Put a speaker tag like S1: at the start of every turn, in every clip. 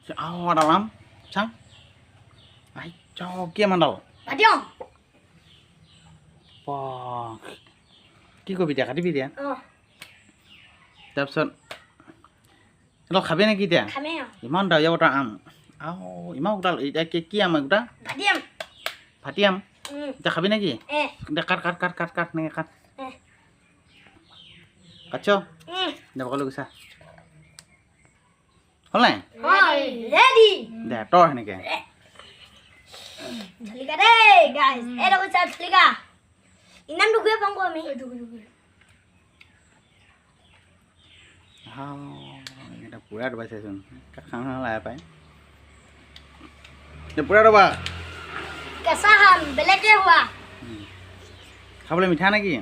S1: dalam sang ai cho kia mà đâu
S2: Padang.
S1: wow কি কবি দিয়া কাটিবি দিয়া তাৰপিছত অলপ খাবি নেকি এতিয়া
S2: Kami.
S1: ইমান ডাঙৰ এটা আম ইমান গোটাল এতিয়া কি আম গোটা
S2: Padang.
S1: ফাটি আম এতিয়া খাবি নেকি দে কাট নে কাট কাটছ দে বকলৈ গৈছা হ'ল নাই
S2: Ready.
S1: দে তৰ সেনেকে
S2: Jalika deh, guys. Dah kita jalika. Inam dulu ya bang kami.
S1: এটা পুৰা ডবাইছেচোন খাওঁ লাহে পায় পুৰা ডবা
S2: Kesahan, belaknya hua.
S1: খাবলৈ মিঠা নেকি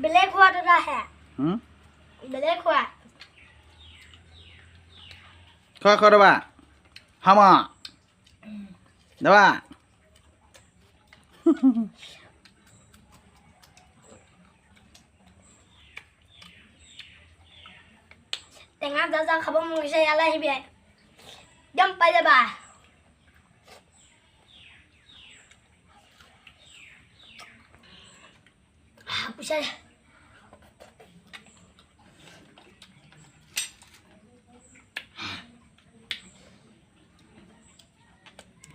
S2: Belak hua tu dah ya. Belak hua.
S1: খোৱা ডবা হামা ডবা
S2: Tengah jajan khabar mungkin saya lah hibi. Jam pada bah. Apa sih?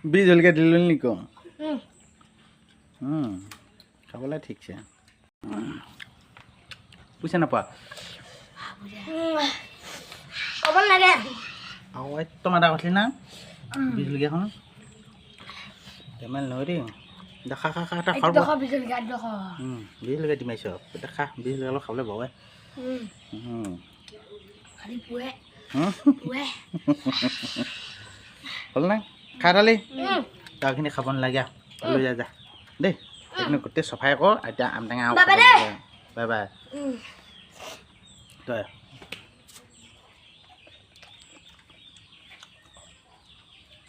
S1: বি জলকীয়া দিলোঁ নেকি খাবলৈ ঠিকছে পইচা নাপোৱা
S2: Apa lagi?
S1: আৰু একদম এটা কৈছিলি না বি জলকীয়াখন কেমেল নহয় দেই দেখা খা এটা খাব
S2: Dah kau bisa lihat dah kau.
S1: বি জলকীয়া দিমাইছ এটা খা বি জলকীয়া অলপ খাবলৈ বহে
S2: Kali buat. Buat.
S1: হ'ল নাই খাই থালি তাৰখিনি খাব নালাগে লৈ যা যা দেই সেইখিনি গোটেই চফাই কৰ এতিয়া আম টেঙা বাই বাই তই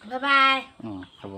S2: Bye bye.
S1: হ'ব